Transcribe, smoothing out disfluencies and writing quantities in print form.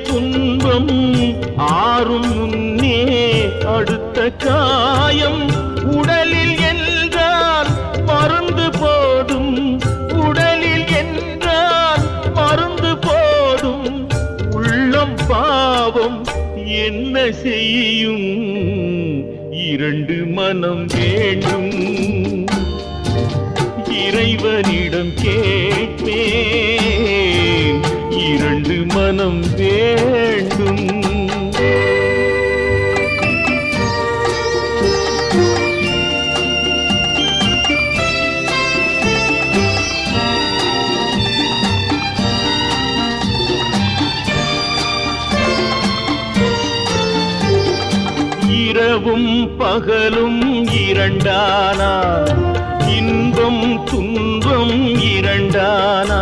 துன்பம் ஆறும் முன்னே அடுத்த காயம் உடலில் என்றால் மருந்து போதும், உடலில் என்றால் மருந்து போதும். உள்ளம் பாவம் என்ன செய்யும், இரண்டு மனம் வேண்டும். இறைவனிடம் கேட்பேன், இரண்டு மனம் வேண்டும். இரவும் பகலும் இரண்டானா, இன்பம் துன்பம் இரண்டானா,